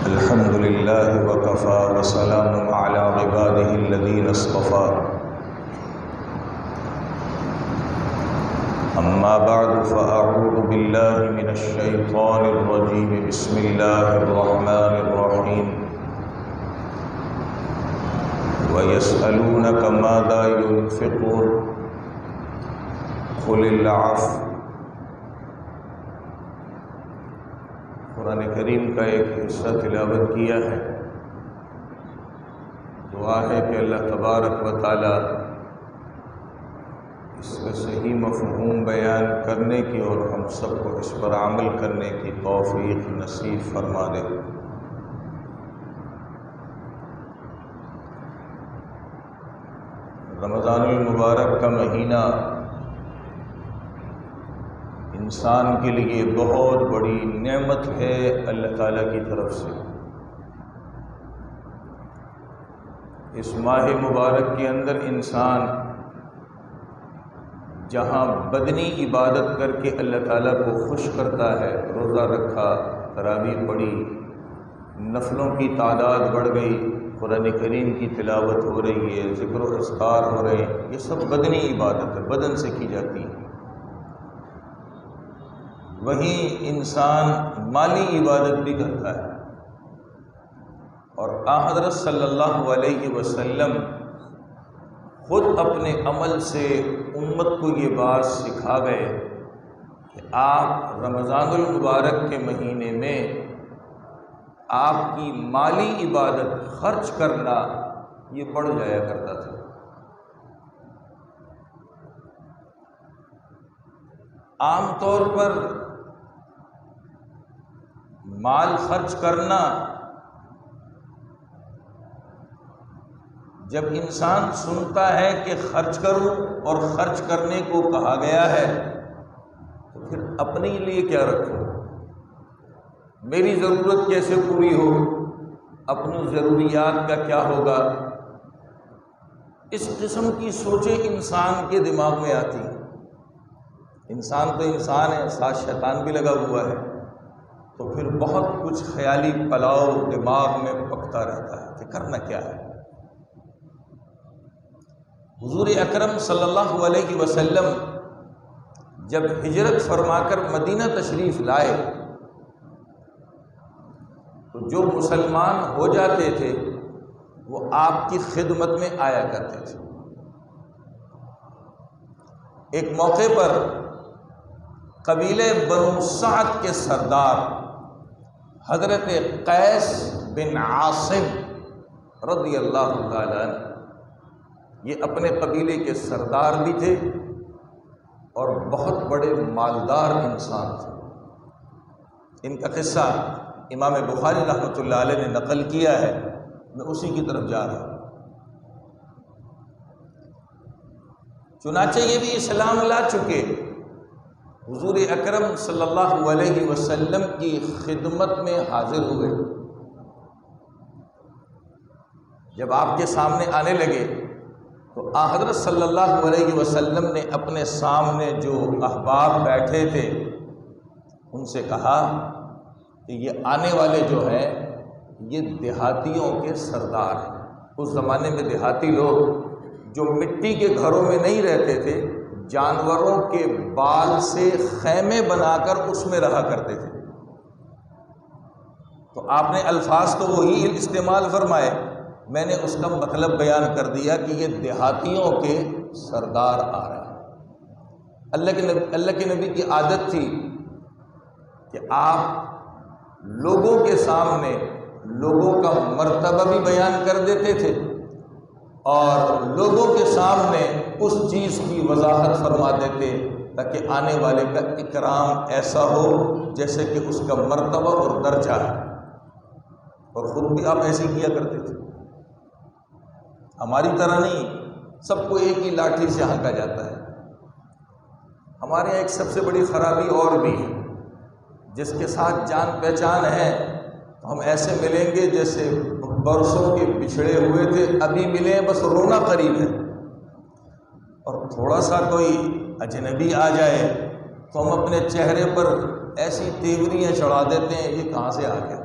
الحمد لله وكفى وسلام على عباده الذين اصطفى أما بعد فأعوذ بالله من الشيطان الرجيم بسم الله الرحمن الرحيم ويسألونك ماذا ينفقون قل العفو۔ قرآن کریم کا ایک حصہ تلاوت کیا ہے۔ دعا ہے کہ اللہ تبارک و تعالی اس کا صحیح مفہوم بیان کرنے کی اور ہم سب کو اس پر عمل کرنے کی توفیق نصیب فرما دے۔ رمضان المبارک کا مہینہ انسان کے لیے بہت بڑی نعمت ہے اللہ تعالیٰ کی طرف سے۔ اس ماہ مبارک کے اندر انسان جہاں بدنی عبادت کر کے اللہ تعالیٰ کو خوش کرتا ہے، روزہ رکھا، تراویح پڑھی، نفلوں کی تعداد بڑھ گئی، قرآن کریم کی تلاوت ہو رہی ہے، ذکر و اذکار ہو رہے ہیں، یہ سب بدنی عبادت ہے، بدن سے کی جاتی ہے۔ وہیں انسان مالی عبادت بھی کرتا ہے، اور حضرت صلی اللہ علیہ وسلم خود اپنے عمل سے امت کو یہ بات سکھا گئے کہ آپ رمضان المبارک کے مہینے میں آپ کی مالی عبادت خرچ کرنا یہ بڑھ جایا کرتا تھا۔ عام طور پر مال خرچ کرنا جب انسان سنتا ہے کہ خرچ کروں اور خرچ کرنے کو کہا گیا ہے تو پھر اپنے لیے کیا رکھوں، میری ضرورت کیسے پوری ہو، اپنی ضروریات کا کیا ہوگا، اس قسم کی سوچیں انسان کے دماغ میں آتی ہیں۔ انسان تو انسان ہے، ساتھ شیطان بھی لگا ہوا ہے، تو پھر بہت کچھ خیالی پلاؤ دماغ میں پکتا رہتا ہے کہ کرنا کیا ہے۔ حضور اکرم صلی اللہ علیہ وسلم جب ہجرت فرما کر مدینہ تشریف لائے تو جو مسلمان ہو جاتے تھے وہ آپ کی خدمت میں آیا کرتے تھے۔ ایک موقع پر قبیلے بنو سعد کے سردار حضرت قیس بن عاصم رضی اللہ تعالیٰ عنہ، یہ اپنے قبیلے کے سردار بھی تھے اور بہت بڑے مالدار انسان تھے۔ ان کا قصہ امام بخاری رحمۃ اللہ علیہ نے نقل کیا ہے، میں اسی کی طرف جا رہا ہوں۔ چنانچہ یہ بھی اسلام لا چکے، حضور اکرم صلی اللہ علیہ وسلم کی خدمت میں حاضر ہوئے۔ جب آپ کے سامنے آنے لگے تو حضرت صلی اللہ علیہ وسلم نے اپنے سامنے جو احباب بیٹھے تھے ان سے کہا کہ یہ آنے والے جو ہیں یہ دیہاتیوں کے سردار ہیں۔ اس زمانے میں دیہاتی لوگ جو مٹی کے گھروں میں نہیں رہتے تھے، جانوروں کے بال سے خیمے بنا کر اس میں رہا کرتے تھے۔ تو آپ نے الفاظ تو وہی استعمال فرمائے، میں نے اس کا مطلب بیان کر دیا کہ یہ دیہاتیوں کے سردار آ رہے ہیں۔ اللہ کے نبی کی عادت تھی کہ آپ لوگوں کے سامنے لوگوں کا مرتبہ بھی بیان کر دیتے تھے اور لوگوں کے سامنے اس چیز کی وضاحت فرما دیتے تاکہ آنے والے کا اکرام ایسا ہو جیسے کہ اس کا مرتبہ اور درجہ ہے، اور خود بھی آپ ایسے کیا کرتے تھے۔ ہماری طرح نہیں، سب کو ایک ہی لاٹھی سے ہانکا جاتا ہے۔ ہمارے یہاں ایک سب سے بڑی خرابی اور بھی ہے، جس کے ساتھ جان پہچان ہے تو ہم ایسے ملیں گے جیسے برسوں کے بچھڑے ہوئے تھے، ابھی ملے بس رونا قریب ہے، اور تھوڑا سا کوئی اجنبی آ جائے تو ہم اپنے چہرے پر ایسی تیوریاں چڑھا دیتے ہیں، یہ کہاں سے آ گیا۔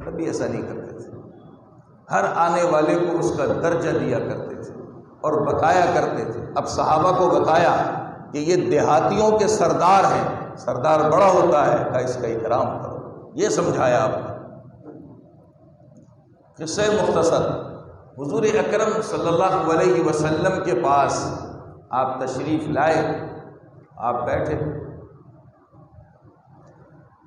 نبی ایسا نہیں کرتے تھے، ہر آنے والے کو اس کا درجہ دیا کرتے تھے اور بتایا کرتے تھے۔ اب صحابہ کو بتایا کہ یہ دیہاتیوں کے سردار ہیں، سردار بڑا ہوتا ہے کہ اس کا اکرام کرو، یہ سمجھایا آپ نے۔ قصہ مختصر، حضور اکرم صلی اللہ علیہ وسلم کے پاس آپ تشریف لائے، آپ بیٹھے،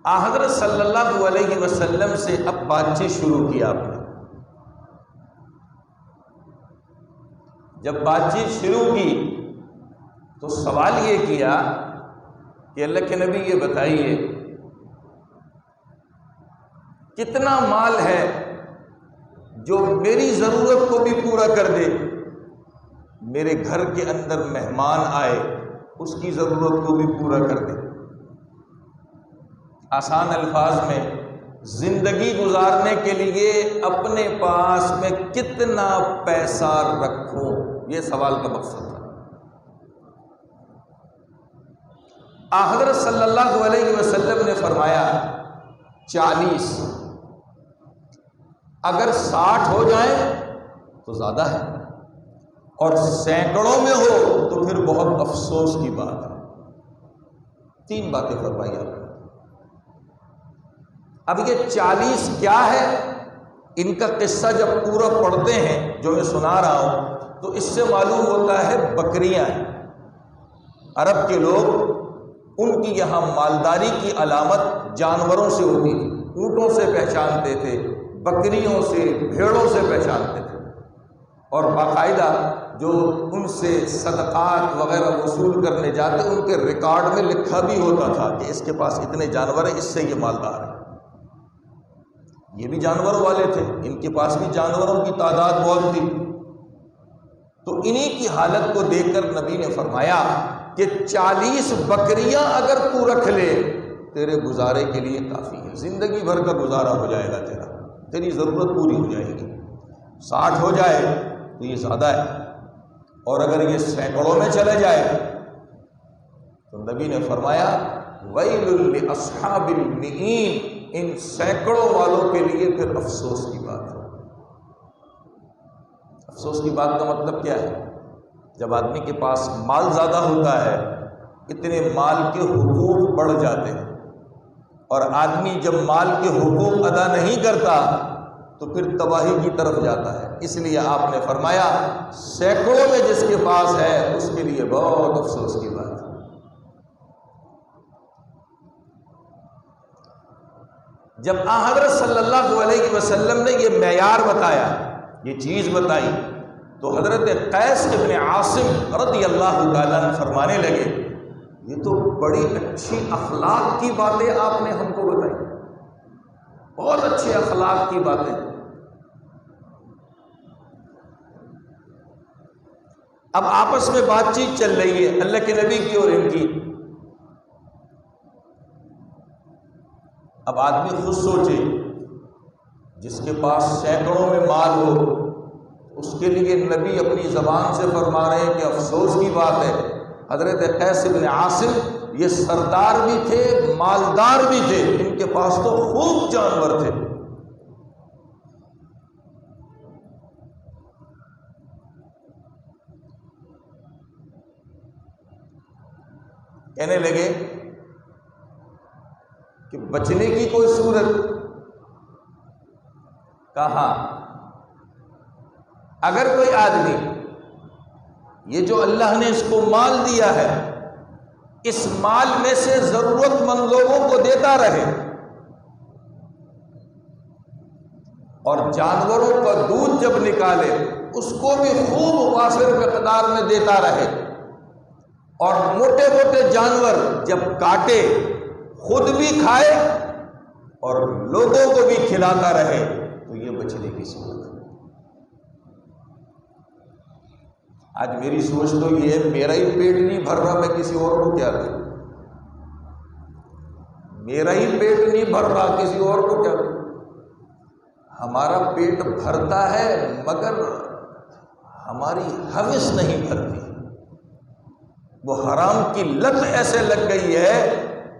حضرت صلی اللہ علیہ وسلم سے اب بات چیت شروع کی آپ نے۔ جب بات چیت شروع کی تو سوال یہ کیا کہ اللہ کے نبی یہ بتائیے کتنا مال ہے جو میری ضرورت کو بھی پورا کر دے، میرے گھر کے اندر مہمان آئے اس کی ضرورت کو بھی پورا کر دے۔ آسان الفاظ میں زندگی گزارنے کے لیے اپنے پاس میں کتنا پیسہ رکھوں، یہ سوال کا مقصد تھا۔ حضرت صلی اللہ علیہ وسلم نے فرمایا 40، اگر 60 ہو جائیں تو زیادہ ہے، اور سینکڑوں میں ہو تو پھر بہت افسوس کی بات ہے۔ 3 باتیں فرمائی آپ نے۔ اب یہ 40 کیا ہے، ان کا قصہ جب پورا پڑھتے ہیں جو میں سنا رہا ہوں تو اس سے معلوم ہوتا ہے بکریاں ہیں۔ عرب کے لوگ، ان کی یہاں مالداری کی علامت جانوروں سے ہوتی تھی، اونٹوں سے پہچانتے تھے، بکریوں سے، بھیڑوں سے پہچانتے تھے، اور باقاعدہ جو ان سے صدقات وغیرہ وصول کرنے جاتے ان کے ریکارڈ میں لکھا بھی ہوتا تھا کہ اس کے پاس اتنے جانور ہیں، اس سے یہ مالدار ہے۔ یہ بھی جانوروں والے تھے، ان کے پاس بھی جانوروں کی تعداد بہت تھی۔ تو انہی کی حالت کو دیکھ کر نبی نے فرمایا کہ 40 بکریاں اگر تو رکھ لے تیرے گزارے کے لیے کافی ہے، زندگی بھر کا گزارا ہو جائے گا، تیری ضرورت پوری ہو جائے گی۔ 60 ہو جائے تو یہ زیادہ ہے، اور اگر یہ سینکڑوں میں چلے جائے تو نبی نے فرمایا ویل لاصحاب المئین، ان سینکڑوں والوں کے لیے پھر افسوس کی بات ہے۔ افسوس کی بات کا مطلب کیا ہے؟ جب آدمی کے پاس مال زیادہ ہوتا ہے، اتنے مال کے حقوق بڑھ جاتے ہیں، اور آدمی جب مال کے حقوق ادا نہیں کرتا تو پھر تباہی کی طرف جاتا ہے۔ اس لیے آپ نے فرمایا سینکڑوں میں جس کے پاس ہے اس کے لیے بہت افسوس کی بات ہے۔ جب حضرت صلی اللہ علیہ وسلم نے یہ معیار بتایا، یہ چیز بتائی، تو حضرت قیس ابن عاصم رضی اللہ تعالیٰ عنہ فرمانے لگے یہ تو بڑی اچھی اخلاق کی باتیں آپ نے ہم کو بتائی، بہت اچھے اخلاق کی باتیں۔ اب آپس میں بات چیت چل رہی ہے اللہ کے نبی کی اور ان کی۔ اب آدمی خود سوچے، جس کے پاس سینکڑوں میں مال ہو اس کے لیے نبی اپنی زبان سے فرما رہے ہیں کہ افسوس کی بات ہے۔ حضرت قیس بن عاصم یہ سردار بھی تھے، مالدار بھی تھے، ان کے پاس تو خوب جانور تھے۔ کہنے لگے کہ بچنے کی کوئی صورت؟ کہا اگر کوئی آدمی یہ جو اللہ نے اس کو مال دیا ہے اس مال میں سے ضرورت مند لوگوں کو دیتا رہے اور جانوروں کا دودھ جب نکالے اس کو بھی خوب وافر مقدار میں دیتا رہے، اور موٹے موٹے جانور جب کاٹے خود بھی کھائے اور لوگوں کو بھی کھلاتا رہے، تو یہ بچنے کی صورت ہے۔ آج میری سوچ تو یہ ہے میرا ہی پیٹ نہیں بھر رہا، میں کسی اور کو کیا دوں؟ میرا ہی پیٹ نہیں بھر رہا، کسی اور کو کیا دوں؟ ہمارا پیٹ بھرتا ہے مگر ہماری ہوس نہیں بھرتی، وہ حرام کی لت ایسے لگ گئی ہے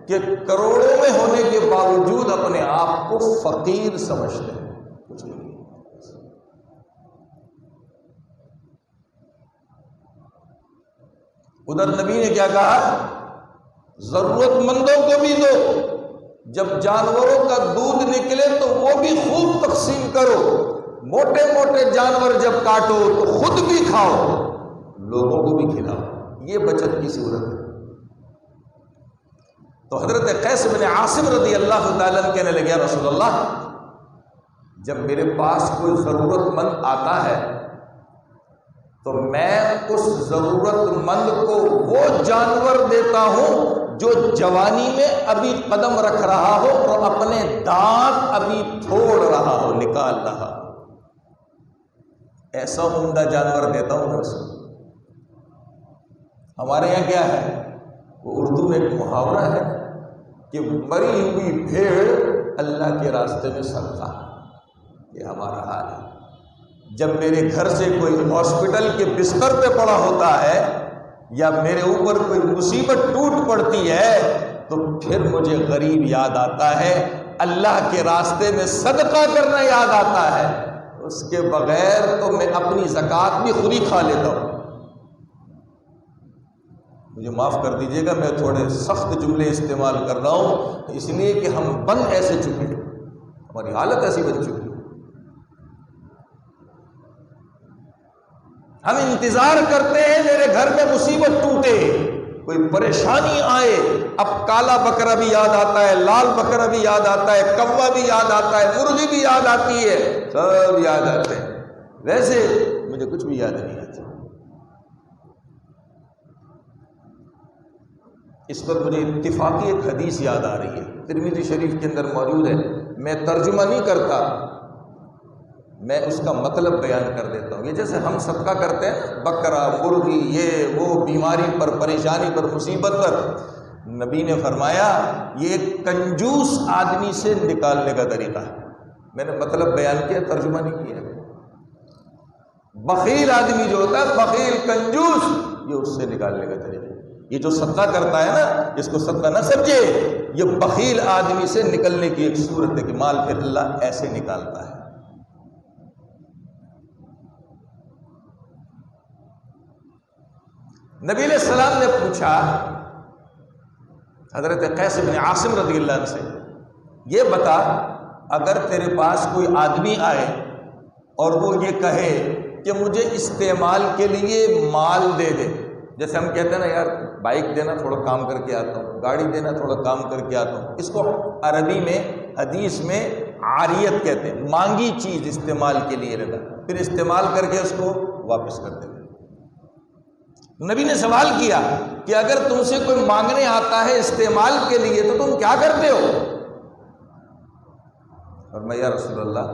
کہ کروڑوں میں ہونے کے باوجود اپنے آپ کو فقیر سمجھتے ہیں، کچھ نہیں۔ ادھر نبی نے کیا کہا؟ ضرورت مندوں کو بھی دو، جب جانوروں کا دودھ نکلے تو وہ بھی خوب تقسیم کرو، موٹے موٹے جانور جب کاٹو تو خود بھی کھاؤ، لوگوں کو بھی کھلاؤ، یہ بچت کی صورت ہے۔ تو حضرت قیس بن عاصم رضی اللہ تعالیٰ عنہ کہنے لگے، یا رسول اللہ، جب میرے پاس کوئی ضرورت مند آتا ہے تو میں اس ضرورت مند کو وہ جانور دیتا ہوں جو جوانی میں ابھی قدم رکھ رہا ہو اور اپنے دانت ابھی پھوڑ رہا ہو، نکال رہا ہو، ایسا عمدہ جانور دیتا ہوں اس کو۔ ہمارے یہاں کیا ہے، وہ اردو میں ایک محاورہ ہے کہ مری ہوئی بھیڑ اللہ کے راستے میں صدقہ، یہ ہمارا حال ہے۔ جب میرے گھر سے کوئی ہاسپٹل کے بستر پہ پڑا ہوتا ہے یا میرے اوپر کوئی مصیبت ٹوٹ پڑتی ہے تو پھر مجھے غریب یاد آتا ہے، اللہ کے راستے میں صدقہ کرنا یاد آتا ہے، اس کے بغیر تو میں اپنی زکوٰۃ بھی خود ہی کھا لیتا ہوں۔ مجھے معاف کر دیجیے گا، میں تھوڑے سخت جملے استعمال کر رہا ہوں، اس لیے کہ ہم بن ایسے چکے ہیں، ہماری حالت ایسی بن چکی ہے۔ ہم انتظار کرتے ہیں میرے گھر میں مصیبت ٹوٹے، کوئی پریشانی آئے، اب کالا بکرا بھی یاد آتا ہے، لال بکرا بھی یاد آتا ہے، کوا بھی یاد آتا ہے، مرغی بھی یاد آتی ہے، سب یاد آتے ہیں۔ ویسے مجھے کچھ بھی یاد نہیں آتا۔ اس پر مجھے اتفاقی ایک حدیث یاد آ رہی ہے، ترمذی شریف کے اندر موجود ہے، میں ترجمہ نہیں کرتا، میں اس کا مطلب بیان کر دیتا ہوں۔ یہ جیسے ہم صدقہ کرتے ہیں، بکرا، مرغی، یہ وہ، بیماری پر، پریشانی پر، مصیبت پر، نبی نے فرمایا یہ ایک کنجوس آدمی سے نکالنے کا طریقہ ہے۔ میں نے مطلب بیان کیا، ترجمہ نہیں کیا۔ بخیل آدمی جو ہوتا ہے، بخیل، کنجوس، یہ اس سے نکالنے کا طریقہ ہے۔ یہ جو صدقہ کرتا ہے نا، جس کو صدقہ نہ سمجھے، یہ بخیل آدمی سے نکلنے کی ایک صورت ہے کہ مال پھر اللہ ایسے نکالتا ہے۔ نبی علیہ السلام نے پوچھا حضرت قیس بن عاصم رضی اللہ عنہ سے، یہ بتا، اگر تیرے پاس کوئی آدمی آئے اور وہ یہ کہے کہ مجھے استعمال کے لیے مال دے دے، جیسے ہم کہتے ہیں نا، یار بائک دینا، تھوڑا کام کر کے آتا ہوں، گاڑی دینا، تھوڑا کام کر کے آتا ہوں، اس کو عربی میں، حدیث میں عاریت کہتے ہیں، مانگی چیز استعمال کے لیے رہتا، پھر استعمال کر کے اس کو واپس کر دیتے۔ نبی نے سوال کیا کہ اگر تم سے کوئی مانگنے آتا ہے استعمال کے لیے تو تم کیا کرتے ہو؟ اور میں، یا رسول اللہ،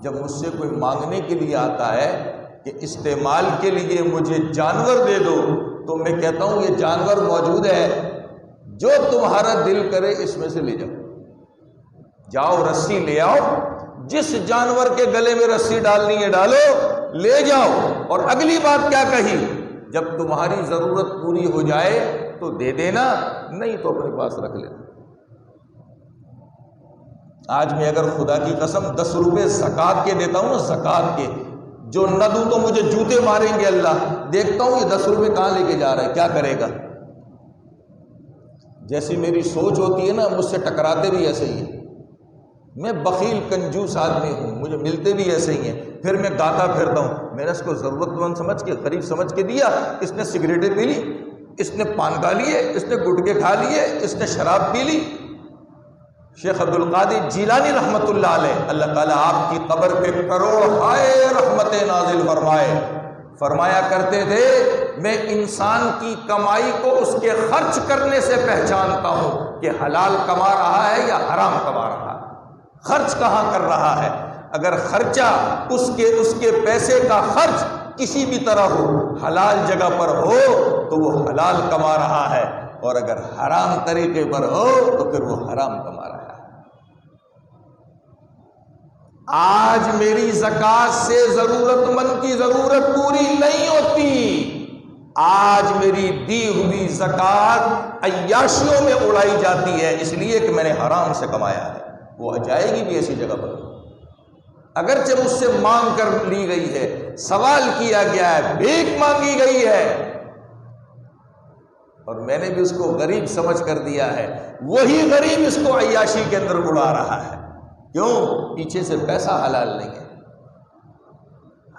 جب مجھ سے کوئی مانگنے کے لیے آتا ہے کہ استعمال کے لیے مجھے جانور دے دو، تو میں کہتا ہوں یہ جانور موجود ہے، جو تمہارا دل کرے اس میں سے لے جاؤ، جاؤ رسی لے آؤ، جس جانور کے گلے میں رسی ڈالنی ہے ڈالو، لے جاؤ۔ اور اگلی بات کیا کہی؟ جب تمہاری ضرورت پوری ہو جائے تو دے دینا، نہیں تو اپنے پاس رکھ لینا۔ آج میں اگر خدا کی قسم 10 روپے زکوٰۃ کے دیتا ہوں نا، زکوٰۃ کے، جو نہ دوں تو مجھے جوتے ماریں گے اللہ، دیکھتا ہوں یہ 10 روپے کہاں لے کے جا رہا ہے، کیا کرے گا؟ جیسی میری سوچ ہوتی ہے نا، مجھ سے ٹکراتے بھی ایسے ہی ہیں۔ میں بخیل کنجوس آدمی ہوں، مجھے ملتے بھی ایسے ہی ہیں، پھر میں گاتا پھرتا ہوں، میں نے اس کو ضرورت مند سمجھ کے، غریب سمجھ کے دیا، اس نے سگریٹیں پی لی، اس نے پان کھا لیے، اس نے گٹکے کھا لیے، اس نے شراب پی لی۔ شیخ عبد القادر جیلانی رحمۃ اللہ علیہ، اللہ تعالیٰ آپ کی قبر پہ کروڑ ہائے رحمتیں نازل فرمائے، فرمایا کرتے تھے، میں انسان کی کمائی کو اس کے خرچ کرنے سے پہچانتا ہوں کہ حلال کما رہا ہے یا حرام کما رہا ہے، خرچ کہاں کر رہا ہے۔ اگر خرچہ اس کے پیسے کا خرچ کسی بھی طرح ہو، حلال جگہ پر ہو تو وہ حلال کما رہا ہے، اور اگر حرام طریقے پر ہو تو پھر وہ حرام کما رہا ہے۔ آج میری زکوٰۃ سے ضرورت مند کی ضرورت پوری نہیں ہوتی، آج میری دی ہوئی زکوٰۃ عیاشیوں میں اڑائی جاتی ہے اس لیے کہ میں نے حرام سے کمایا ہے، وہ جائے گی بھی ایسی جگہ پر، اگرچہ مجھ سے مانگ کر لی گئی ہے، سوال کیا گیا ہے، بھیک مانگی گئی ہے، اور میں نے بھی اس کو غریب سمجھ کر دیا ہے، وہی غریب اس کو عیاشی کے اندر اڑا رہا ہے۔ کیوں؟ پیچھے سے پیسہ حلال نہیں ہے،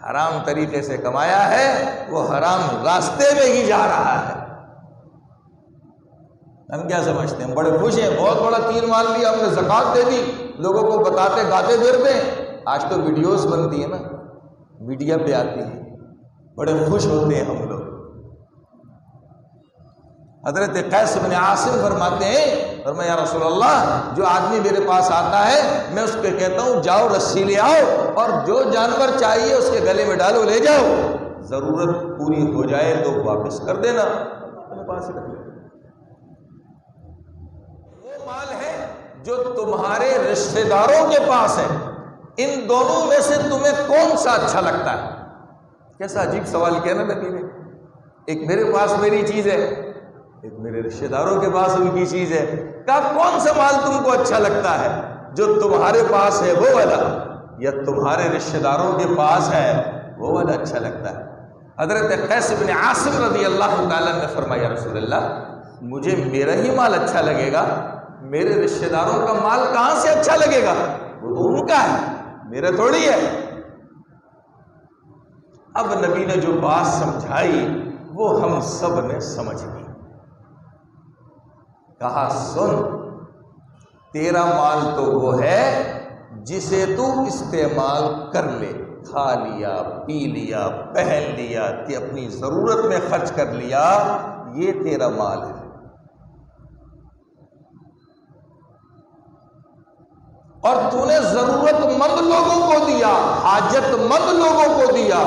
حرام طریقے سے کمایا ہے، وہ حرام راستے میں ہی جا رہا ہے۔ ہم کیا سمجھتے ہیں؟ بڑے خوش ہیں، بہت بڑا تیر مار لیا ہم نے، زکوٰۃ دے دی، لوگوں کو بتاتے گاتے پھرتے ہیں۔ آج تو ویڈیوز بنتی ہے نا، میڈیا پہ آتی ہے، بڑے خوش ہوتے ہیں ہم لوگ۔ حضرت قیس بن عاصم فرماتے ہیں، فرمایا یا رسول اللہ، جو آدمی میرے پاس آتا ہے میں اس کو کہتا ہوں جاؤ رسی لے آؤ، اور جو جانور چاہیے اس کے گلے میں ڈالو، لے جاؤ، ضرورت پوری ہو جائے تو واپس کر دینا، اپنے پاس رکھ لے۔ وہ مال ہے جو تمہارے رشتہ داروں کے پاس ہے، ان دونوں میں سے تمہیں کون سا اچھا لگتا ہے؟ کیسا عجیب سوال کیا نا نبی نے، ایک میرے پاس میری چیز ہے، ایک میرے رشتہ داروں کے پاس ان کی چیز ہے، کہا کون سا مال تم کو اچھا لگتا ہے؟ جو تمہارے پاس ہے وہ والا، یا تمہارے رشتہ داروں کے پاس ہے وہ والا اچھا لگتا ہے؟ حضرت قیس بن عاصم رضی اللہ تعالیٰ نے فرمایا یا رسول اللہ، مجھے میرا ہی مال اچھا لگے گا، میرے رشتہ داروں کا مال کہاں سے اچھا لگے گا؟ وہ تو ان کا ہے، میرا تھوڑی ہے۔ اب نبی نے جو بات سمجھائی وہ ہم سب نے سمجھ لی۔ کہا سن، تیرا مال تو وہ ہے جسے تو استعمال کر لے، کھا لیا، پی لیا، پہن لیا، کہ اپنی ضرورت میں خرچ کر لیا، یہ تیرا مال ہے۔ اور تو نے ضرورت مند لوگوں کو دیا، حاجت مند لوگوں کو دیا،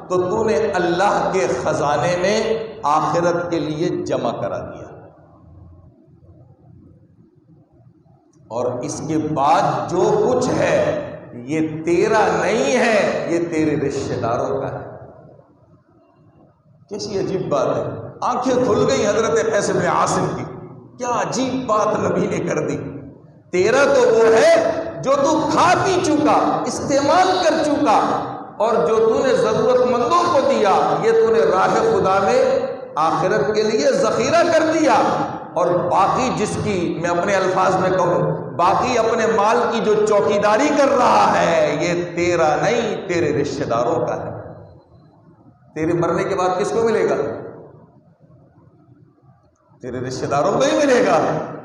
تو تو نے اللہ کے خزانے میں آخرت کے لیے جمع کرا دیا، اور اس کے بعد جو کچھ ہے یہ تیرا نہیں ہے، یہ تیرے رشتہ داروں کا ہے۔ کیسی عجیب بات ہے، آنکھیں کھل گئی حضرت قیس بن عاصم کی، کیا عجیب بات نبی نے کر دی۔ تیرا تو وہ ہے جو تو کھا پی چکا، استعمال کر چکا، اور جو تو نے ضرورت مندوں کو دیا یہ تو نے راہ خدا میں آخرت کے لیے ذخیرہ کر دیا، اور باقی جس کی، میں اپنے الفاظ میں کہوں، باقی اپنے مال کی جو چوکیداری کر رہا ہے یہ تیرا نہیں، تیرے رشتہ داروں کا ہے۔ تیرے مرنے کے بعد کس کو ملے گا؟ تیرے رشتہ داروں کو ہی ملے گا،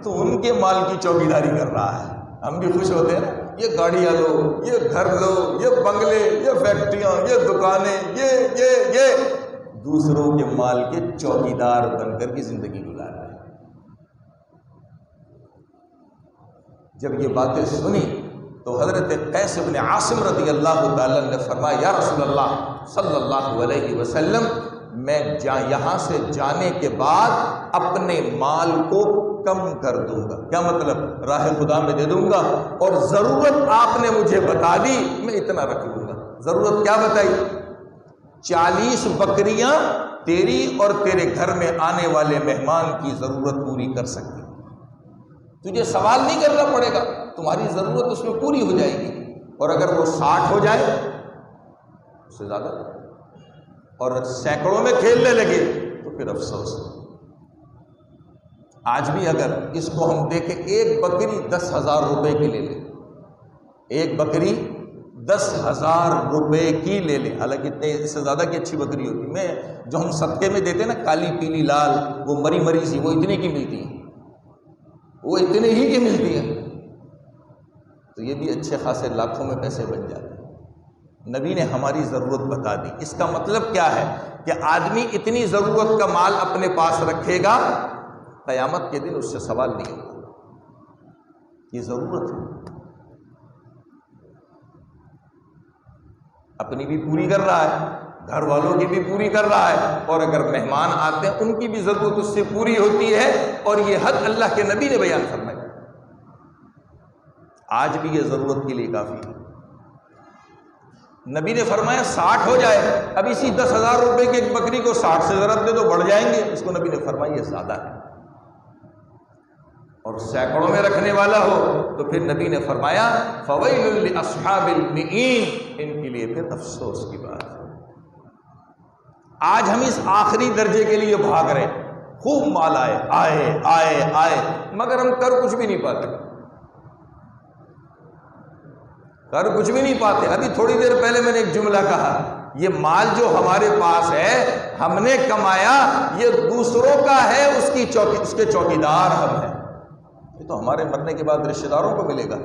تو ان کے مال کی چوکیداری کر رہا ہے۔ ہم بھی خوش ہوتے ہیں، یہ گاڑیاں لو، یہ گھر لو، یہ بنگلے، یہ فیکٹریاں، یہ دکانیں، یہ دوسروں کے مال کے چوکیدار بن کر کی زندگی گزار رہے ہیں۔ جب یہ باتیں سنی تو حضرت قیس بن عاصم رضی اللہ تعالیٰ نے فرمایا یا رسول اللہ صلی اللہ علیہ وسلم، میں یہاں سے جانے کے بعد اپنے مال کو کم کر دوں گا۔ کیا مطلب؟ راہ خدا میں دے دوں گا، اور ضرورت آپ نے مجھے بتا دی میں اتنا رکھ لوں گا۔ ضرورت کیا بتائی؟ 40 بکریاں تیری اور تیرے گھر میں آنے والے مہمان کی ضرورت پوری کر سکتی، تجھے سوال نہیں کرنا پڑے گا، تمہاری ضرورت اس میں پوری ہو جائے گی۔ اور اگر وہ 60 ہو جائے اس سے زیادہ، اور سینکڑوں میں کھیلنے لگے تو پھر افسوس۔ آج بھی اگر اس کو ہم دیکھیں، ایک بکری 10,000 روپے کی لے لے، ایک بکری 10,000 روپے کی لے لے، حالانکہ اتنے اس سے زیادہ کی اچھی بکری ہوتی، میں جو ہم صدقے میں دیتے ہیں نا، کالی پیلی لال، وہ مری مری سی، وہ اتنے کی ملتی ہے، وہ اتنے ہی کی ملتی ہے، تو یہ بھی اچھے خاصے لاکھوں میں پیسے بن جاتے ہیں۔ نبی نے ہماری ضرورت بتا دی۔ اس کا مطلب کیا ہے کہ آدمی اتنی ضرورت کا مال اپنے پاس رکھے گا، قیامت کے دن اس سے سوال نہیں ہوگا۔ یہ ضرورت ہے، اپنی بھی پوری کر رہا ہے، گھر والوں کی بھی پوری کر رہا ہے، اور اگر مہمان آتے ہیں ان کی بھی ضرورت اس سے پوری ہوتی ہے، اور یہ حد اللہ کے نبی نے بیان فرمائی۔ آج بھی یہ ضرورت کے لیے کافی ہے۔ نبی نے فرمایا 60 ہو جائے، اب اسی 10,000 روپے کی ایک بکری کو 60 سے ضرب دے تو بڑھ جائیں گے، اس کو نبی نے فرمایا یہ زیادہ ہے۔ اور سینکڑوں میں رکھنے والا ہو تو پھر نبی نے فرمایا فویل لاصحاب المئین، ان کے لیے پھر افسوس کی بات ہے۔ آج ہم اس آخری درجے کے لیے بھاگ رہے ہیں، خوب مال آئے آئے آئے آئے، مگر ہم کر کچھ بھی نہیں پاتے، کر کچھ بھی نہیں پاتے۔ ابھی تھوڑی دیر پہلے میں نے ایک جملہ کہا، یہ مال جو ہمارے پاس ہے ہم نے کمایا، یہ دوسروں کا ہے، اس کے چوکیدار ہم ہیں۔ یہ تو ہمارے مرنے کے بعد رشتہ داروں کو ملے گا،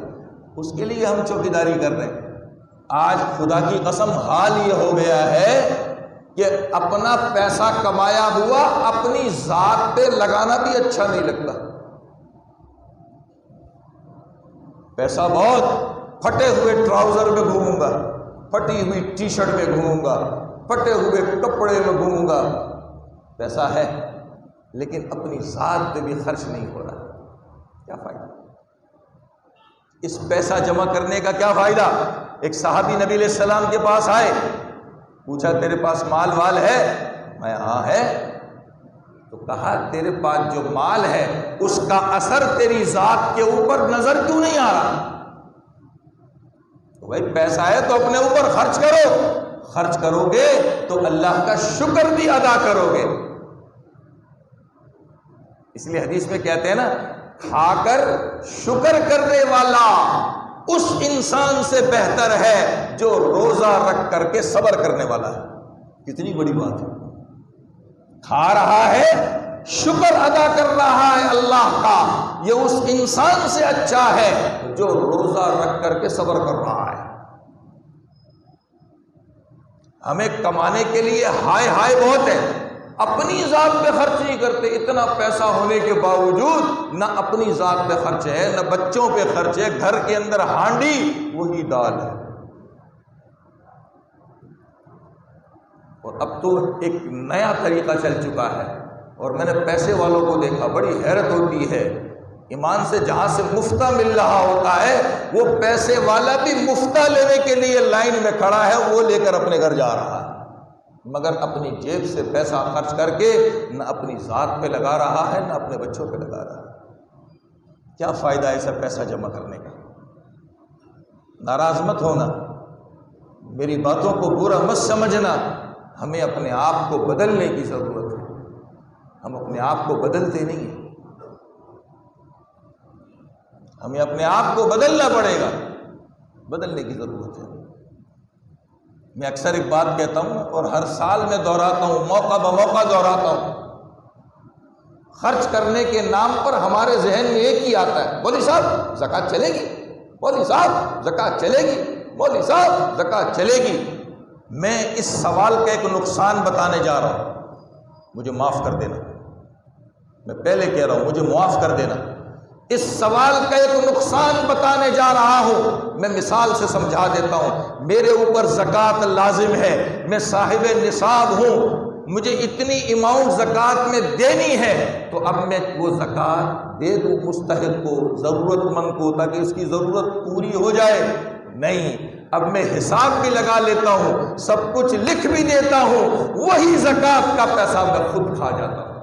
اس کے لیے ہم چوکیداری کر رہے ہیں۔ آج خدا کی قسم حال یہ ہو گیا ہے کہ اپنا پیسہ کمایا ہوا اپنی ذات پہ لگانا بھی اچھا نہیں لگتا۔ پیسہ بہت، پھٹے ہوئے ٹراؤزر میں گھوموں گا، پھٹی ہوئی ٹی شرٹ میں گھوموں گا، پھٹے ہوئے کپڑے میں گھوموں گا، پیسہ ہے لیکن اپنی ذات پہ بھی خرچ نہیں ہو رہا، کیا فائدہ؟ اس پیسہ جمع کرنے کا کیا فائدہ؟ ایک صحابی نبی علیہ السلام کے پاس آئے، پوچھا تیرے پاس مال وال ہے؟ میں ہاں ہے۔ تو کہا تیرے پاس جو مال ہے اس کا اثر تیری ذات کے اوپر نظر کیوں نہیں آ رہا؟ تو بھائی پیسہ ہے تو اپنے اوپر خرچ کرو، خرچ کرو گے تو اللہ کا شکر بھی ادا کرو گے۔ اس لیے حدیث میں کہتے ہیں نا، کھا کر شکر کرنے والا اس انسان سے بہتر ہے جو روزہ رکھ کر کے صبر کرنے والا ہے۔ کتنی بڑی بات ہے، کھا رہا ہے، شکر ادا کر رہا ہے اللہ کا، یہ اس انسان سے اچھا ہے جو روزہ رکھ کر کے صبر کر رہا ہے۔ ہمیں کمانے کے لیے ہائے ہائے بہت ہے، اپنی ذات پہ خرچ نہیں کرتے۔ اتنا پیسہ ہونے کے باوجود نہ اپنی ذات پہ خرچ ہے، نہ بچوں پہ خرچ ہے، گھر کے اندر ہانڈی وہی دال ہے۔ اور اب تو ایک نیا طریقہ چل چکا ہے، اور میں نے پیسے والوں کو دیکھا، بڑی حیرت ہوتی ہے، ایمان سے جہاں سے مفتہ مل رہا ہوتا ہے وہ پیسے والا بھی مفتہ لینے کے لیے لائن میں کھڑا ہے، وہ لے کر اپنے گھر جا رہا ہے، مگر اپنی جیب سے پیسہ خرچ کر کے نہ اپنی ذات پہ لگا رہا ہے نہ اپنے بچوں پہ لگا رہا ہے۔ کیا فائدہ ہے ایسا پیسہ جمع کرنے کا؟ ناراض مت ہونا، میری باتوں کو برا مت سمجھنا، ہمیں اپنے آپ کو بدلنے کی ضرورت ہے، ہم اپنے آپ کو بدلتے نہیں ہیں، ہمیں اپنے آپ کو بدلنا پڑے گا، بدلنے کی ضرورت ہے۔ میں اکثر ایک بات کہتا ہوں اور ہر سال میں دہراتا ہوں، موقع بموقع دہراتا ہوں، خرچ کرنے کے نام پر ہمارے ذہن میں ایک ہی آتا ہے، مولوی صاحب زکوٰۃ چلے گی، مولوی صاحب زکوٰۃ چلے گی، مولوی صاحب زکوٰۃ چلے گی۔ میں اس سوال کا ایک نقصان بتانے جا رہا ہوں، مجھے معاف کر دینا، میں پہلے کہہ رہا ہوں مجھے معاف کر دینا۔ اس سوال کا ایک نقصان بتانے جا رہا ہوں، میں مثال سے سمجھا دیتا ہوں۔ میرے اوپر زکوٰۃ لازم ہے، میں صاحب نصاب ہوں، مجھے اتنی اماؤنٹ زکوٰۃ میں دینی ہے، تو اب میں وہ زکوٰۃ دے دوں مستحق کو، ضرورت مند کو، تاکہ اس کی ضرورت پوری ہو جائے؟ نہیں، اب میں حساب بھی لگا لیتا ہوں، سب کچھ لکھ بھی دیتا ہوں، وہی زکوٰۃ کا پیسہ میں خود کھا جاتا ہوں،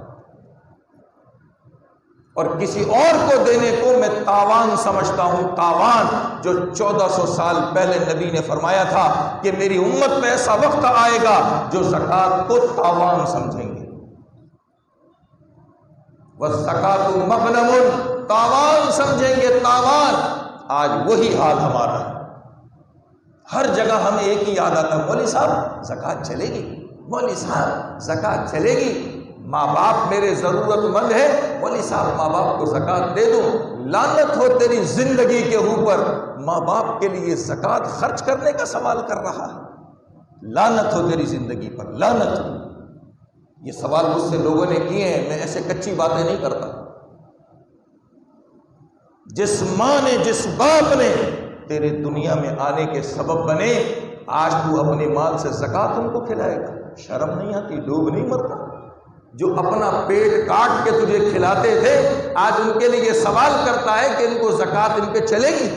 اور کسی اور کو دینے کو میں تاوان سمجھتا ہوں، تاوان جو 1400 سال پہلے نبی نے فرمایا تھا کہ میری امت میں ایسا وقت آئے گا جو زکوٰۃ کو تاوان سمجھیں گے، والزکوٰۃ مغنم، تاوان سمجھیں گے، تاوان۔ آج وہی حال ہمارا ہے، ہر جگہ ہمیں ایک ہی یاد آتا ہے، مولوی صاحب زکوٰۃ چلے گی، مولوی صاحب زکوٰۃ چلے گی، ماں باپ میرے ضرورت مند ہے، مولوی صاحب ماں باپ کو زکوٰۃ دے دو۔ لعنت ہو تیری زندگی کے اوپر، ماں باپ کے لیے زکوٰۃ خرچ کرنے کا سوال کر رہا ہے، لعنت ہو تیری زندگی پر، لعنت۔ یہ سوال مجھ سے لوگوں نے کیے ہیں، میں ایسے کچی باتیں نہیں کرتا۔ جس ماں نے، جس باپ نے تیرے دنیا میں آنے کے سبب بنے، آج تو اپنے مال سے زکوٰۃ ان کو کھلائے گا؟ شرم نہیں آتی؟ ڈوب نہیں مرتا؟ جو اپنا پیٹ کاٹ کے تجھے کھلاتے تھے، آج ان کے لیے یہ سوال کرتا ہے کہ ان کو زکوٰۃ ان پہ چلے گی؟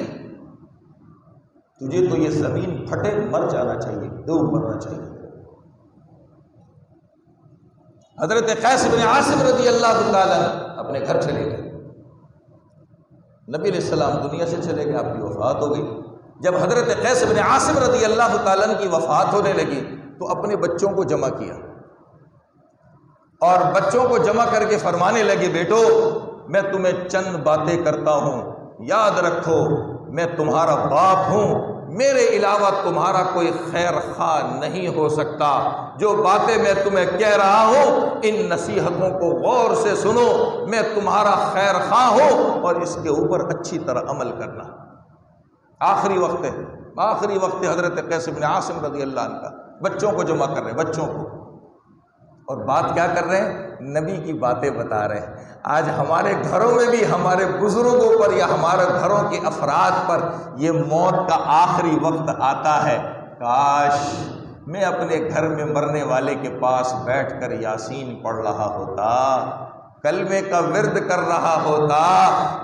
تجھے تو یہ زمین پھٹے مر جانا چاہیے، ڈوب مرنا چاہیے۔ حضرت قیس بن عاصم رضی اللہ تعالیٰ اپنے گھر چلے گئے، نبی علیہ السلام دنیا سے چلے گئے، آپ کی وفات ہو گئی۔ جب حضرت قیس بن عاصم رضی اللہ تعالیٰ عنہ کی وفات ہونے لگی تو اپنے بچوں کو جمع کیا اور بچوں کو جمع کر کے فرمانے لگے، بیٹو میں تمہیں چند باتیں کرتا ہوں، یاد رکھو میں تمہارا باپ ہوں، میرے علاوہ تمہارا کوئی خیر خواہ نہیں ہو سکتا۔ جو باتیں میں تمہیں کہہ رہا ہوں ان نصیحتوں کو غور سے سنو، میں تمہارا خیر خواہ ہوں اور اس کے اوپر اچھی طرح عمل کرنا۔ آخری وقت ہے حضرت قیس بن عاصم رضی اللہ عنہ کا، بچوں کو جمع کر رہے ہیں، بچوں کو، اور بات کیا کر رہے ہیں؟ نبی کی باتیں بتا رہے ہیں۔ آج ہمارے گھروں میں بھی ہمارے بزرگوں پر یا ہمارے گھروں کے افراد پر یہ موت کا آخری وقت آتا ہے، کاش میں اپنے گھر میں مرنے والے کے پاس بیٹھ کر یاسین پڑھ رہا ہوتا، کلمے کا ورد کر رہا ہوتا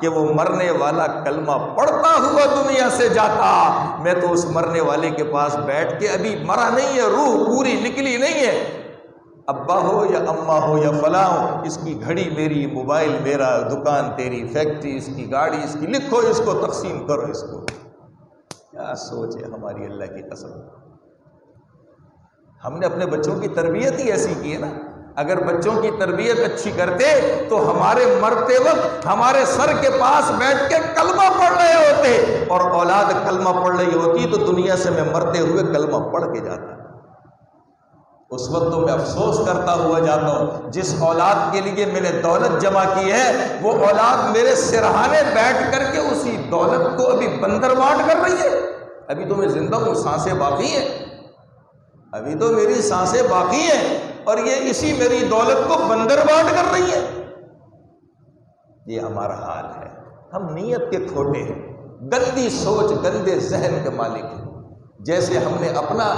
کہ وہ مرنے والا کلمہ پڑھتا ہوا دنیا سے جاتا، میں تو اس مرنے والے کے پاس بیٹھ کے، ابھی مرا نہیں ہے، روح پوری نکلی نہیں ہے، ابا ہو یا اماں ہو یا فلاں ہو، اس کی گھڑی میری، موبائل میرا، دکان تیری، فیکٹری اس کی، گاڑی اس کی، لکھو اس کو، تقسیم کرو اس کو۔ کیا سوچ ہے ہماری، اللہ کی قسم۔ ہم نے اپنے بچوں کی تربیت ہی ایسی کی ہے نا۔ اگر بچوں کی تربیت اچھی کرتے تو ہمارے مرتے وقت ہمارے سر کے پاس بیٹھ کے کلمہ پڑھ رہے ہوتے، اور اولاد کلمہ پڑھ رہی ہوتی تو دنیا سے میں مرتے ہوئے کلمہ پڑھ کے جاتا۔ اس وقت تو میں افسوس کرتا ہوا جاتا ہوں، جس اولاد کے لیے میں نے دولت جمع کی ہے وہ اولاد میرے سرہانے بیٹھ کر کے اسی دولت کو ابھی بندر بانٹ کر رہی ہے۔ ابھی تو میں زندہ ہوں، سانسیں باقی ہیں، ابھی تو میری سانسیں باقی ہیں، اور یہ اسی میری دولت کو بندر بانٹ کر رہی ہے۔ یہ ہمارا حال ہے۔ ہم نیت کے کھوٹے ہیں، گندی سوچ، گندے ذہن کے مالک ہیں۔ جیسے ہم نے اپنا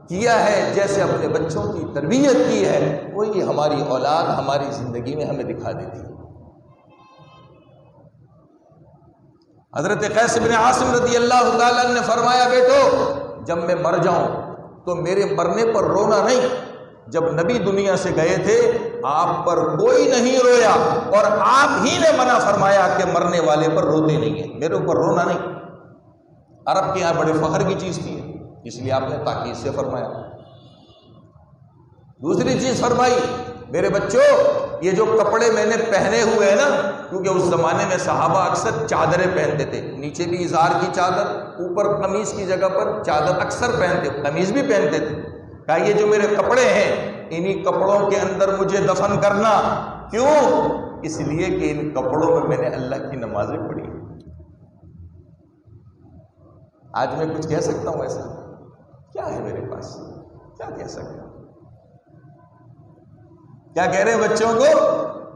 کیا ہے، جیسے اپنے بچوں کی تربیت کی ہے، وہی ہماری اولاد ہماری زندگی میں ہمیں دکھا دیتی ہے۔ حضرت قیس بن عاصم رضی اللہ تعالیٰ نے فرمایا، بیٹو جب میں مر جاؤں تو میرے مرنے پر رونا نہیں۔ جب نبی دنیا سے گئے تھے آپ پر کوئی نہیں رویا، اور آپ ہی نے منع فرمایا کہ مرنے والے پر روتے نہیں ہیں، میرے اوپر رونا نہیں۔ عرب کے یہاں بڑے فخر کی چیز تھی، اس لیے آپ نے تاکید سے فرمایا۔ دوسری چیز فرمائی، میرے بچوں یہ جو کپڑے میں نے پہنے ہوئے ہیں نا، کیونکہ اس زمانے میں صحابہ اکثر چادریں پہنتے تھے، نیچے بھی ازار کی چادر، اوپر قمیص کی جگہ پر چادر اکثر پہنتے، قمیص بھی پہنتے تھے۔ کہا یہ جو میرے کپڑے ہیں انہی کپڑوں کے اندر مجھے دفن کرنا۔ کیوں؟ اس لیے کہ ان کپڑوں میں نے اللہ کی نمازیں پڑھی۔ آج میں کچھ کہہ سکتا ہوں ایسا؟ کیا ہے میرے پاس؟ کیا کہہ سکتا ہوں؟ کیا کہہ رہے ہیں بچوں کو؟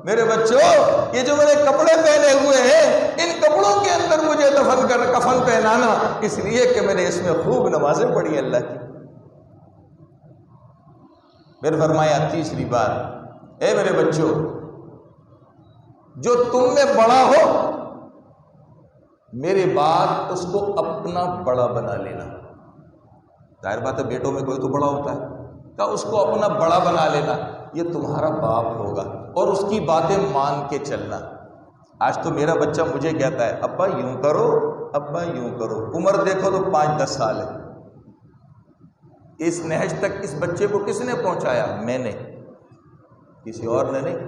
میرے بچوں یہ جو میرے کپڑے پہنے ہوئے ہیں ان کپڑوں کے اندر مجھے دفن کر کفن پہنانا، اس لیے کہ میں نے اس میں خوب نمازیں پڑھی اللہ کی۔ پھر فرمایا تیسری بات، اے میرے بچوں جو تم میں بڑا ہو میرے بعد اس کو اپنا بڑا بنا لینا۔ ظاہر بات ہے بیٹوں میں کوئی تو بڑا ہوتا ہے، کہ اس کو اپنا بڑا بنا لینا، یہ تمہارا باپ ہوگا، اور اس کی باتیں مان کے چلنا۔ آج تو میرا بچہ مجھے کہتا ہے ابا یوں کرو، ابا یوں کرو، عمر دیکھو تو 5-10 سال ہے۔ اس نہج تک اس بچے کو کس نے پہنچایا؟ میں نے، کسی اور نے نہیں۔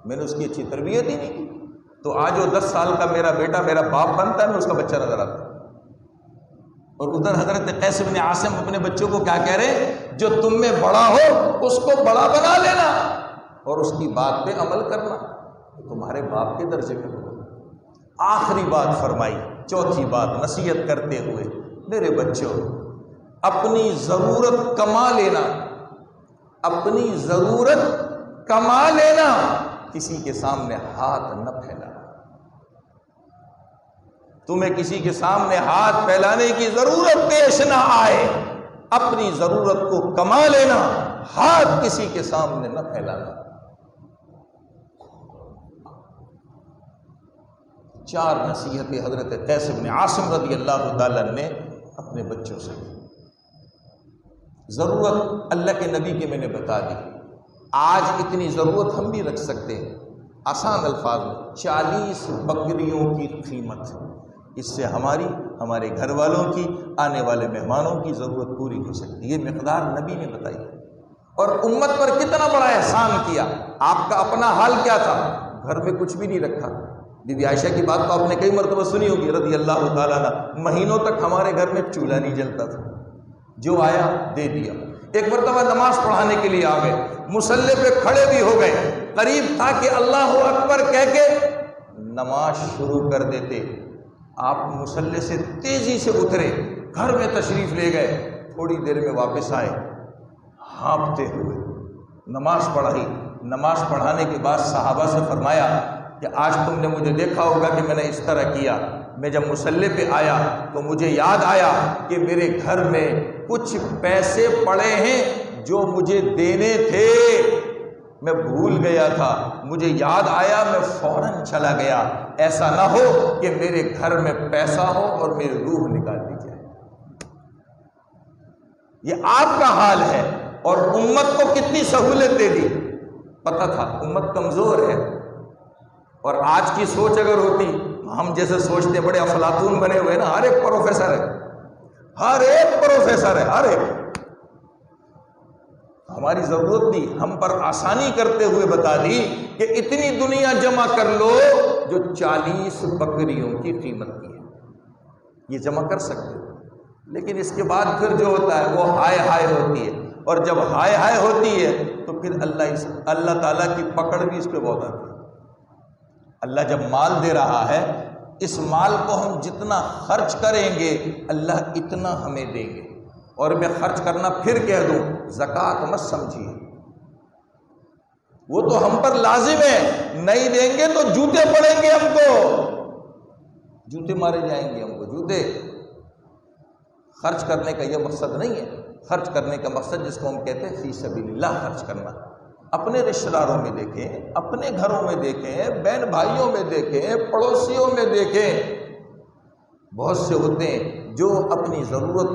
میں نے اس کی اچھی تربیت ہی نہیں کی، تو آج وہ 10 سال کا میرا بیٹا میرا باپ بنتا ہے، میں اس کا بچہ نظر آتا ہے۔ اور ادھر حضرت قیس بن عاصم اپنے بچوں کو کیا کہہ رہے؟ جو تم میں بڑا ہو اس کو بڑا بنا لینا اور اس کی بات پہ عمل کرنا، تمہارے باپ کے درجے میں ہوگا۔ آخری بات فرمائی، چوتھی بات نصیحت کرتے ہوئے، میرے بچوں اپنی ضرورت کما لینا، اپنی ضرورت کما لینا، کسی کے سامنے ہاتھ نہ پھیلانا۔ تمہیں کسی کے سامنے ہاتھ پھیلانے کی ضرورت پیش نہ آئے، اپنی ضرورت کو کما لینا، ہاتھ کسی کے سامنے نہ پھیلانا۔ 4 نصیحتیں حضرت قیس بن عاصم رضی اللہ تعالیٰ نے اپنے بچوں سے کی۔ ضرورت اللہ کے نبی کے میں نے بتا دی۔ آج اتنی ضرورت ہم بھی رکھ سکتے ہیں، آسان الفاظ میں 40 بکریوں کی قیمت، اس سے ہمارے گھر والوں کی، آنے والے مہمانوں کی ضرورت پوری ہو سکتی ہے۔ یہ مقدار نبی نے بتائی، اور امت پر کتنا بڑا احسان کیا۔ آپ کا اپنا حال کیا تھا؟ گھر میں کچھ بھی نہیں رکھا۔ بی بی عائشہ کی بات تو آپ نے کئی مرتبہ سنی ہوگی رضی اللہ تعالیٰ عنہ، مہینوں تک ہمارے گھر میں چولہا نہیں جلتا تھا، جو آیا دے دیا۔ ایک مرتبہ نماز پڑھانے کے لیے آ گئے، مصلی پہ کھڑے بھی ہو گئے، قریب تھا کہ اللہ اکبر کہہ کے نماز شروع کر دیتے، آپ مصلی سے تیزی سے اترے، گھر میں تشریف لے گئے، تھوڑی دیر میں واپس آئے ہانپتے ہوئے، نماز پڑھائی۔ نماز پڑھانے کے بعد صحابہ سے فرمایا کہ آج تم نے مجھے دیکھا ہوگا کہ میں نے اس طرح کیا، میں جب مصلی پہ آیا تو مجھے یاد آیا کہ میرے گھر میں کچھ پیسے پڑے ہیں جو مجھے دینے تھے، میں بھول گیا تھا، مجھے یاد آیا، میں فوراً چلا گیا۔ ایسا نہ ہو کہ میرے گھر میں پیسہ ہو اور میری روح نکال دی جائے۔ یہ آپ کا حال ہے، اور امت کو کتنی سہولت دے دی۔ پتہ تھا امت کمزور ہے، اور آج کی سوچ اگر ہوتی، ہم جیسے سوچتے ہیں، بڑے افلاطون بنے ہوئے نا، ہر ایک پروفیسر ہے، ہر ایک پروفیسر ہے، ہر ایک۔ ہماری ضرورت تھی، ہم پر آسانی کرتے ہوئے بتا دی کہ اتنی دنیا جمع کر لو جو 40 بکریوں کی قیمت کی ہے، یہ جمع کر سکتے ہو۔ لیکن اس کے بعد پھر جو ہوتا ہے وہ ہائے ہائے ہوتی ہے، اور جب ہائے ہائے ہوتی ہے تو پھر اللہ تعالیٰ کی پکڑ بھی اس پہ بہت آتی ہے۔ اللہ جب مال دے رہا ہے، اس مال کو ہم جتنا خرچ کریں گے اللہ اتنا ہمیں دیں گے۔ اور میں خرچ کرنا پھر کہہ دوں، زکوٰۃ مت سمجھیے، وہ تو ہم پر لازم ہے، نہیں دیں گے تو جوتے پڑیں گے، ہم کو جوتے مارے جائیں گے، ہم کو جوتے۔ خرچ کرنے کا یہ مقصد نہیں ہے، خرچ کرنے کا مقصد جس کو ہم کہتے ہیں فی سبیل اللہ خرچ کرنا۔ اپنے رشتہ داروں میں دیکھیں، اپنے گھروں میں دیکھیں، بہن بھائیوں میں دیکھیں، پڑوسیوں میں دیکھیں، بہت سے ہوتے ہیں جو اپنی ضرورت